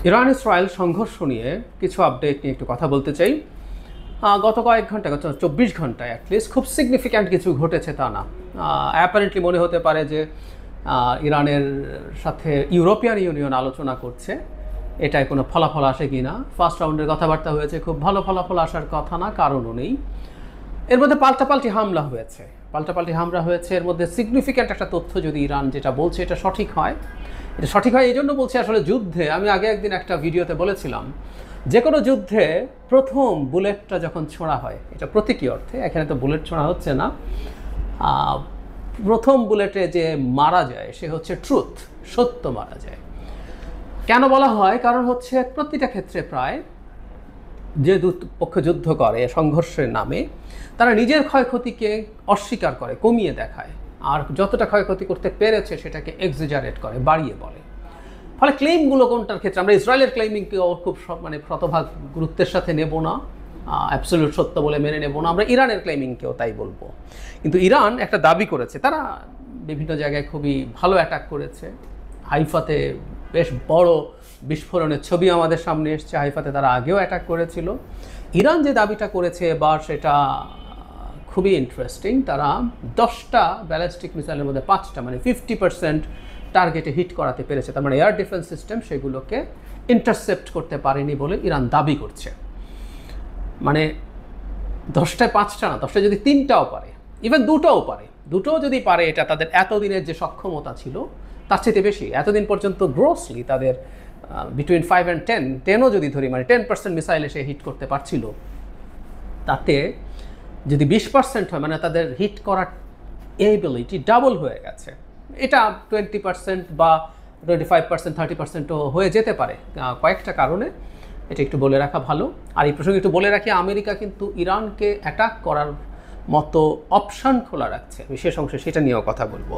Iran Israel সংঘর্ষ নিয়ে কিছু আপডেট নিয়ে একটু কথা বলতে চাই। গত কয়েক ঘন্টা, গত 24 ঘন্টায় অ্যাটলিস্ট খুব সিগনিফিক্যান্ট কিছু ঘটেছে তা না। অ্যাপারেন্টলি মনে হতে পারে যে ইরানের সাথে ইউরোপিয়ান ইউনিয়ন আলোচনা করছে, এটায় কোনো ফলাফল আসে কি না। ফার্স্ট রাউন্ডের কথাবার্তা হয়েছে, খুব ভালো ফলাফল আসার কথা না, কারণও নেই। এর মধ্যে পাল্টাপাল্টি হামলা হয়েছে। এর মধ্যে সিগনিফিক্যান্ট একটা তথ্য, যদি ইরান যেটা বলছে এটা সঠিক হয়, এই জন্য বলছি, আসলে যুদ্ধে আমি আগে একদিন একটা ভিডিওতে বলেছিলাম, যে কোনো যুদ্ধে প্রথম বুলেটটা যখন ছোঁড়া হয়, এটা প্রতীকী অর্থে, এখানে তো বুলেট ছোঁড়া হচ্ছে না, প্রথম বুলেটে যে মারা যায় সে হচ্ছে ট্রুথ, সত্য মারা যায়। কেন বলা হয়? কারণ হচ্ছে প্রতিটা ক্ষেত্রে প্রায় যে পক্ষ যুদ্ধ করে সংঘর্ষের নামে, তারা নিজের ক্ষয়ক্ষতিকে অস্বীকার করে, কমিয়ে দেখায়, আর যতটা ক্ষয়ক্ষতি করতে পেরেছে সেটাকে এক্সিজারেট করে, বাড়িয়ে বলে। ফলে ক্লেইমগুলো কোনটার ক্ষেত্রে আমরা ইসরায়েলের ক্লেইমিংকেও খুব শতভাগ গুরুত্বের সাথে নেব না, অ্যাবসলিউট সত্য বলে মেনে নেব না। আমরা ইরানের ক্লেইমিংকেও তাই বলবো। কিন্তু ইরান একটা দাবি করেছে, তারা বিভিন্ন জায়গায় খুবই ভালো অ্যাটাক করেছে। হাইফাতে বেশ বড় বিস্ফোরণের ছবি আমাদের সামনে এসছে। হাইফাতে তারা আগেও অ্যাটাক করেছিল। ইরান যে দাবিটা করেছে এবার, সেটা খুবই ইন্টারেস্টিং। তারা 10টা ব্যালিস্টিক মিসাইলের মধ্যে 5টা, মানে 50% টার্গেটে হিট করাতে পেরেছে। তার মানে এয়ার ডিফেন্স সিস্টেম সেগুলোকে ইন্টারসেপ্ট করতে পারেনি বলে ইরান দাবি করছে। মানে 10টায় 5টা না, 10টায় যদি 3টাও পারে, ইভেন 2টাও পারে, 2টো যদি পারে, এটা তাদের এতদিনের যে সক্ষমতা ছিল তার চেয়ে বেশি। এতদিন পর্যন্ত গ্রোসলি তাদের বিটুইন 5 and 10ও যদি ধরি, মানে 10% মিসাইল এসে হিট করতে পারছিল, তাতে যদি 20% হয়, মানে তাদের হিট করার এবিলিটি ডাবল হয়ে গেছে। এটা 20% বা 25%, 30%ও হয়ে যেতে পারে কয়েকটা কারণে। এটা একটু বলে রাখা ভালো। আর এই প্রসঙ্গে একটু বলে রাখি, আমেরিকা কিন্তু ইরানকে অ্যাটাক করার মতো অপশান খোলা রাখছে। বিশেষ অংশে সেটা নিয়েও কথা বলবো।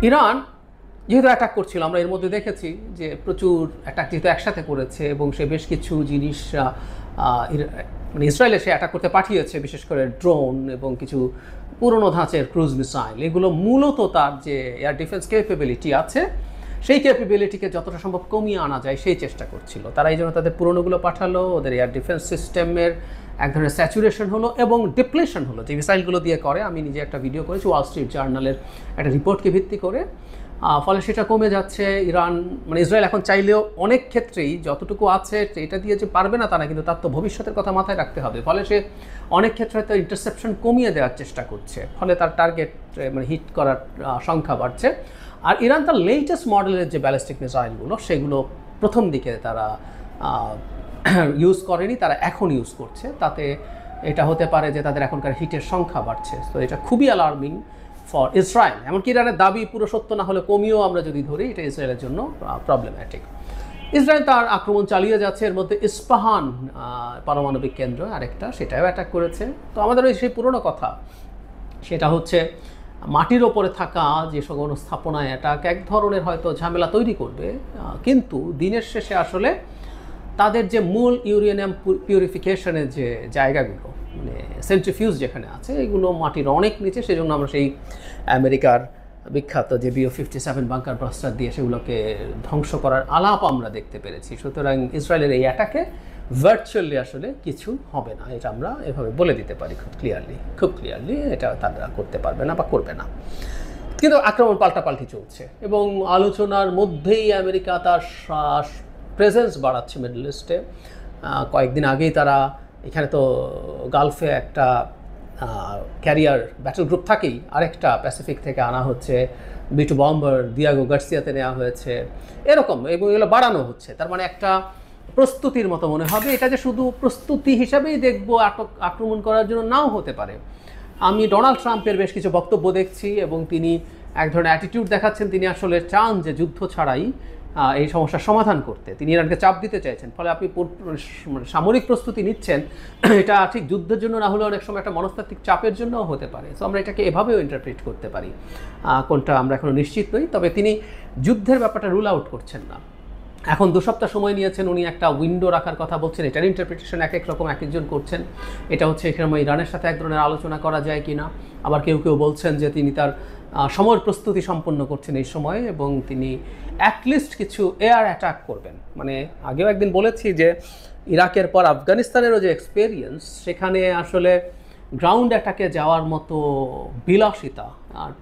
ইরান যেহেতু অ্যাটাক করছিল, আমরা এর মধ্যে দেখেছি যে প্রচুর অ্যাটাক যেহেতু একসাথে করেছে, এবং সে বেশ কিছু জিনিস মানে ইসরায়েলে সে অ্যাটাক করতে পাঠিয়েছে, বিশেষ করে ড্রোন এবং কিছু পুরনো ধাঁচের ক্রুজ মিসাইল। এগুলো মূলত তার যে এয়ার ডিফেন্স ক্যাপেবিলিটি আছে, সেই ক্যাপেবিলিটিকে যতটা সম্ভব কমিয়ে আনা যায় সেই চেষ্টা করছিল তারা। এই জন্য তাদের পুরনোগুলো পাঠালো, ওদের এয়ার ডিফেন্স সিস্টেমের এক ধরনের স্যাচুরেশন হলো এবং ডিপ্লেশন হলো যে মিসাইলগুলো দিয়ে করে। আমি নিজে একটা ভিডিও করেছি ওয়াল স্ট্রিট জার্নালের একটা রিপোর্টকে ভিত্তি করে। ফলে সেটা কমে যাচ্ছে। ইরান, মানে ইসরায়েল এখন চাইলেও অনেক ক্ষেত্রেই যতটুকু আছে এটা দিয়ে যে পারবে না তা না, কিন্তু তার তো ভবিষ্যতের কথা মাথায় রাখতে হবে। ফলে সে অনেক ক্ষেত্রে হয়তো ইন্টারসেপশন কমিয়ে দেওয়ার চেষ্টা করছে, ফলে তার টার্গেট মানে হিট করার সংখ্যা বাড়ছে। আর ইরান তার লেটেস্ট মডেলের যে ব্যালিস্টিক মিসাইলগুলো, সেগুলো প্রথম দিকে তারা ইউজ করেনি, তারা এখন ইউজ করছে। তাতে এটা হতে পারে যে তাদের এখনকার হিটের সংখ্যা বাড়ছে। তো এটা খুবই অ্যালার্মিং ফর ইসরায়েল। এমনকি ইরানের দাবি পুরো সত্য না হলে কমিয়েও আমরা যদি ধরি, এটা ইসরায়েলের জন্য প্রবলেম্যাটিক। ইসরায়েল তার আক্রমণ চালিয়ে যাচ্ছে। এর মধ্যে ইস্পাহান পারমাণবিক কেন্দ্র আরেকটা, সেটাও অ্যাটাক করেছে। তো আমাদের ওই সেই পুরনো কথা, সেটা হচ্ছে মাটির ওপরে থাকা যে সকল স্থাপনায় অ্যাটাক এক ধরনের হয়তো ঝামেলা তৈরি করবে, কিন্তু দিনের শেষে আসলে তাদের যে মূল ইউরেনিয়াম পিউরিফিকেশনের যে জায়গাগুলো, মানে সেন্ট্রিফিউজ যেখানে আছে, এগুলো মাটির অনেক নিচে। সেজন্য আমরা সেই আমেরিকার বিখ্যাত যে BO-57 বাংকার ব্লাস্টার দিয়ে সেগুলোকে ধ্বংস করার আলাপ আমরা দেখতে পেরেছি। সুতরাং ইসরায়েলের এই অ্যাটাকে ভার্চুয়ালি আসলে কিছু হবে না, এটা আমরা এভাবে বলে দিতে পারি খুব ক্লিয়ারলি। এটা তারা করতে পারবে না বা করবে না। কিন্তু আক্রমণ পাল্টাপাল্টি চলছে, এবং আলোচনার মধ্যেই আমেরিকা তার প্রেজেন্স বাড়াচ্ছে মিডল ইস্টে। কয়েকদিন আগেই তারা এখানে তো গালফে একটা ক্যারিয়ার ব্যাটল গ্রুপ থাকেই, আরেকটা প্যাসিফিক থেকে আনা হচ্ছে, B-2 বম্বার দিয়াগো গার্সিয়াতে নেওয়া হয়েছে, এরকম, এবং এগুলো বাড়ানো হচ্ছে। তার মানে একটা প্রস্তুতির মতো মনে হবে। এটা যে শুধু প্রস্তুতি হিসাবেই দেখবো, আক্রমণ করার জন্য নাও হতে পারে। আমি ডোনাল্ড ট্রাম্পের বেশ কিছু বক্তব্য দেখছি, এবং তিনি এক ধরনের অ্যাটিটিউড দেখাচ্ছেন। তিনি আসলে চান যে যুদ্ধ ছাড়াই এই সমস্যার সমাধান করতে। তিনি ইরানকে চাপ দিতে চাইছেন। ফলে আপনি সামরিক প্রস্তুতি নিচ্ছেন, এটা ঠিক যুদ্ধের জন্য না হলেও অনেক সময় একটা মনস্তাত্ত্বিক চাপের জন্যও হতে পারে। সো আমরা এটাকে এভাবেও ইন্টারপ্রিট করতে পারি, কোনটা আমরা এখনও নিশ্চিত নই। তবে তিনি যুদ্ধের ব্যাপারটা রুল আউট করছেন না। এখন 2 সপ্তাহ সময় নিয়েছেন, উনি একটা উইন্ডো রাখার কথা বলছেন। এটার ইন্টারপ্রিটেশন এক এক রকম এক একজন করছেন। এটা হচ্ছে এখানে ইরানের সাথে এক ধরনের আলোচনা করা যায় কি না। আবার কেউ কেউ বলছেন যে তিনি তার সমর প্রস্তুতি সম্পন্ন করছেন এই সময়, এবং তিনি অ্যাটলিস্ট কিছু এয়ার অ্যাটাক করবেন। মানে আগেও একদিন বলেছি যে ইরাকের পর আফগানিস্তানেরও যে এক্সপেরিয়েন্স, সেখানে আসলে গ্রাউন্ড অ্যাটাকে যাওয়ার মতো বিলাসিতা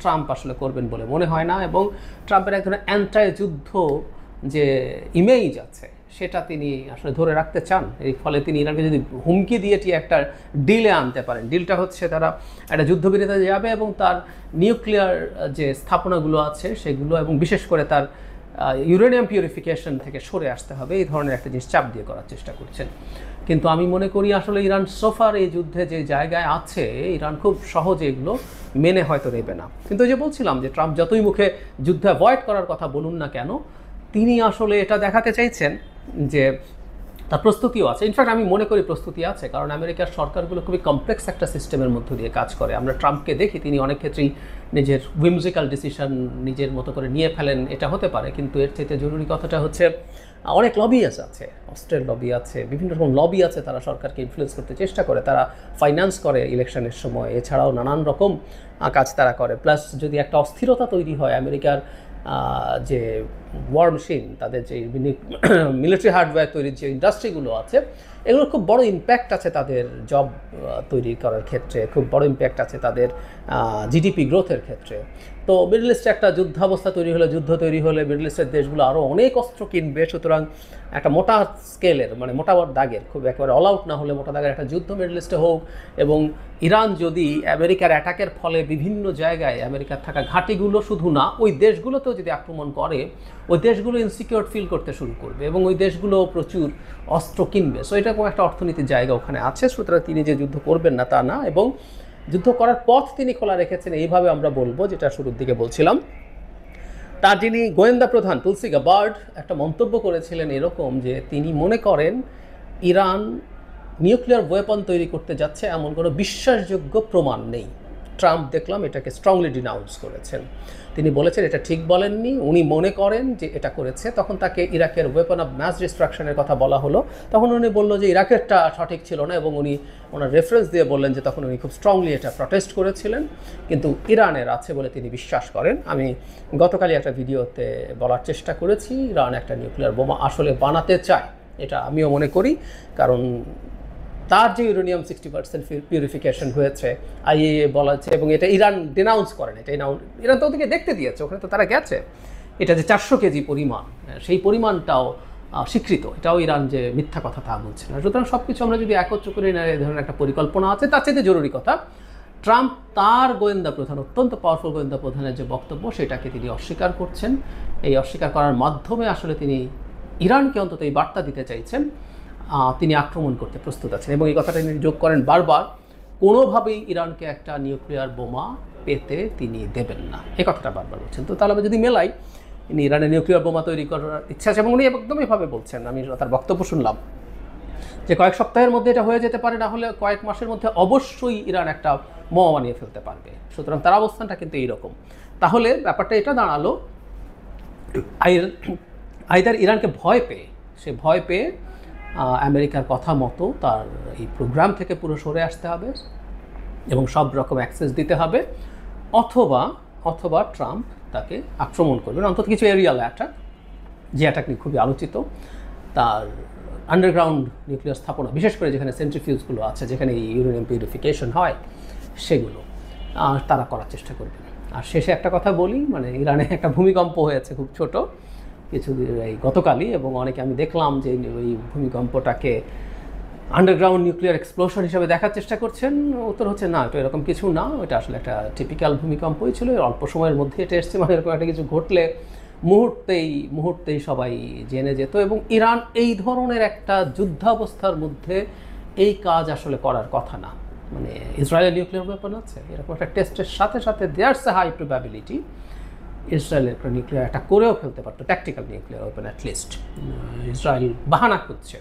ট্রাম্প আসলে করবেন বলে মনে হয় না, এবং ট্রাম্পের এক ধরনের অ্যান্টাই যুদ্ধ যে ইমেজ আছে সেটা তিনি আসলে ধরে রাখতে চান। এই ফলে তিনি ইরানকে যদি হুমকি দিয়ে একটা ডিলে আনতে পারেন, ডিলটা হচ্ছে তারা একটা যুদ্ধবিরতিতে যাবে এবং তার নিউক্লিয়ার যে স্থাপনাগুলো আছে সেগুলো, এবং বিশেষ করে তার ইউরেনিয়াম পিউরিফিকেশন থেকে সরে আসতে হবে, এই ধরনের একটা জিনিস চাপ দিয়ে করার চেষ্টা করছেন। কিন্তু আমি মনে করি আসলে ইরান সোফার এই যুদ্ধে যে জায়গায় আছে, ইরান খুব সহজে এগুলো মেনে হয়তো নেবে না। কিন্তু যে বলছিলাম যে ট্রাম্প যতই মুখে যুদ্ধ অ্যাভয়েড করার কথা বলুন না কেন, তিনি আসলে এটা দেখাতে চাইছেন যে তার প্রস্তুতিও আছে। ইনফ্যাক্ট আমি মনে করি প্রস্তুতি আছে, কারণ আমেরিকার সরকারগুলো খুবই কমপ্লেক্স একটা সিস্টেমের মধ্য দিয়ে কাজ করে। আমরা ট্রাম্পকে দেখি, তিনি অনেক ক্ষেত্রেই নিজের উইমজিক্যাল ডিসিশন নিজের মতো করে নিয়ে ফেলেন, এটা হতে পারে। কিন্তু এর চাইতে জরুরি কথাটা হচ্ছে অনেক লবিয়াস আছে, অস্ট্রেল লবি আছে, বিভিন্ন রকম লবি আছে, তারা সরকারকে ইনফ্লুয়েন্স করতে চেষ্টা করে, তারা ফাইন্যান্স করে ইলেকশনের সময়, এছাড়াও নানান রকম কাজ তারা করে। প্লাস যদি একটা অস্থিরতা তৈরি হয়, আমেরিকার যে ওয়ার মেশিন, তাদের যে মিলিটারি হার্ডওয়্যার তৈরির যে ইন্ডাস্ট্রিগুলো আছে, এগুলোর খুব বড় ইম্প্যাক্ট আছে তাদের জব তৈরি করার ক্ষেত্রে, খুব বড় ইম্প্যাক্ট আছে তাদের জিডিপি গ্রোথের ক্ষেত্রে। তো মিডল ইস্টে একটা যুদ্ধাবস্থা তৈরি হলে, যুদ্ধ তৈরি হলে মিডল ইস্টের দেশগুলো আরও অনেক অস্ত্র কিনবে। সুতরাং একটা মোটা স্কেলের, মানে মোটা দাগের, খুব একেবারে অল আউট না হলে মোটা দাগের একটা যুদ্ধ মিডল ইস্টে হোক, এবং ইরান যদি আমেরিকার অ্যাটাকের ফলে বিভিন্ন জায়গায় আমেরিকার থাকা ঘাঁটিগুলো শুধু না, ওই দেশগুলোতেও যদি আক্রমণ করে, ওই দেশগুলো ইনসিকিউর ফিল করতে শুরু করবে এবং ওই দেশগুলো প্রচুর অস্ত্র কিনবে। সো এরকম একটা অর্থনীতির জায়গা ওখানে আছে। সুতরাং তিনি যে যুদ্ধ করবেন না তা না, এবং যুদ্ধ করার পথ তিনি খোলা রেখেছেন, এইভাবে আমরা বলবো, যেটা শুরুর দিকে বলছিলাম। তার যিনি গোয়েন্দা প্রধান তুলসি গাবার্ড একটা মন্তব্য করেছিলেন এরকম, যে তিনি মনে করেন ইরান নিউক্লিয়ার ওয়েপন তৈরি করতে যাচ্ছে এমন কোনো বিশ্বাসযোগ্য প্রমাণ নেই। ট্রাম্প দেখলাম এটাকে স্ট্রংলি ডিনাউন্স করেছেন। তিনি বলেছেন এটা ঠিক বলেননি, উনি মনে করেন যে এটা করেছে। তখন তাকে ইরাকের ওয়েপন অফ ম্যাস ডিস্ট্রাকশনের কথা বলা হলো, তখন উনি বলল যে ইরাকেরটা সঠিক ছিল না, এবং উনি ওনার রেফারেন্স দিয়ে বললেন যে তখন উনি খুব স্ট্রংলি এটা প্রটেস্ট করেছিলেন, কিন্তু ইরানের আছে বলে তিনি বিশ্বাস করেন। আমি গতকালই একটা ভিডিওতে বলার চেষ্টা করেছি, ইরান একটা নিউক্লিয়ার বোমা আসলে বানাতে চায়, এটা আমিও মনে করি। কারণ তার যে ইউরেনিয়াম 60% পিউরিফিকেশন হয়েছে আইএইএ বলাছে, এবং এটা ইরান ডিনাউন্স করেন, এটা ইরান তো ওদিকে দেখতে দিয়েছে, ওখানে তো তারা গেছে। এটা যে 400 কেজি পরিমাণ, সেই পরিমাণটাও স্বীকৃত, এটাও ইরান যে মিথ্যা কথা তা বলছে না। সুতরাং সব কিছু আমরা যদি একত্র করে নেয়, এই ধরনের একটা পরিকল্পনা আছে। তার চাইতে জরুরি কথা, ট্রাম্প তার গোয়েন্দা প্রধান, অত্যন্ত পাওয়ারফুল গোয়েন্দা প্রধানের যে বক্তব্য, সেটাকে তিনি অস্বীকার করছেন। এই অস্বীকার করার মাধ্যমে আসলে তিনি ইরানকে অন্তত এই বার্তা দিতে চাইছেন তিনি আক্রমণ করতে প্রস্তুত আছেন, এবং এই কথাটা তিনি যোগ করেন বারবার, কোনোভাবেই ইরানকে একটা নিউক্লিয়ার বোমা পেতে তিনি দেবেন না, এই কথাটা বারবার বলছেন। তো তাহলে আমি যদি মেলাই, ইনি ইরানের নিউক্লিয়ার বোমা তৈরি করার ইচ্ছা আছে, এবং উনি একদম এভাবে বলছেন। আমি তার বক্তব্য শুনলাম যে কয়েক সপ্তাহের মধ্যে এটা হয়ে যেতে পারে, না হলে কয়েক মাসের মধ্যে অবশ্যই ইরান একটা বোমা বানিয়ে ফেলতে পারবে। সুতরাং তার অবস্থানটা কিন্তু এইরকম। তাহলে ব্যাপারটা এটা দাঁড়ালো, আইদার ইরানকে ভয় পেয়ে, সে ভয় পেয়ে আমেরিকার কথা মতো তার এই প্রোগ্রাম থেকে পুরো সরে আসতে হবে এবং সব রকম অ্যাক্সেস দিতে হবে, অথবা ট্রাম্প তাকে আক্রমণ করবেন, অন্তত কিছু এরিয়াল অ্যাটাক, যে অ্যাটাক নিয়ে খুবই আলোচিত, তার আন্ডারগ্রাউন্ড নিউক্লিয়ার স্থাপনা, বিশেষ করে যেখানে সেন্ট্রিফিউজগুলো আছে, যেখানে ইউরেনিয়াম পিউরিফিকেশন হয়, সেগুলো তারা করার চেষ্টা করবেন। আর শেষে একটা কথা বলি, মানে ইরানে একটা ভূমিকম্প হয়েছে খুব ছোট এই গতকালই, এবং অনেকে আমি দেখলাম যে ওই ভূমিকম্পটাকে আন্ডারগ্রাউন্ড নিউক্লিয়ার এক্সপ্লোশন হিসেবে দেখার চেষ্টা করছেন। উত্তর হচ্ছে না, এটা এরকম কিছু না, এটা আসলে একটা টিপিক্যাল ভূমিকম্পই ছিল, অল্প সময়ের মধ্যে এটা এসছে। মানে এরকম একটা কিছু ঘটলে মুহূর্তেই সবাই জেনে যেত, এবং ইরান এই ধরনের একটা যুদ্ধাবস্থার মধ্যে এই কাজ আসলে করার কথা না। মানে ইসরায়েলের নিউক্লিয়ার ওয়েপন আছে, এরকম একটা টেস্টের সাথে সাথে দেয়ারস এ হাই প্রবাবিলিটি ইসরায়েলের একটা নিউক্লিয়ার অ্যাটাক করেও ফেলতে পারতো, tactical nuclear weapon. At least Israel বাহানা করছে।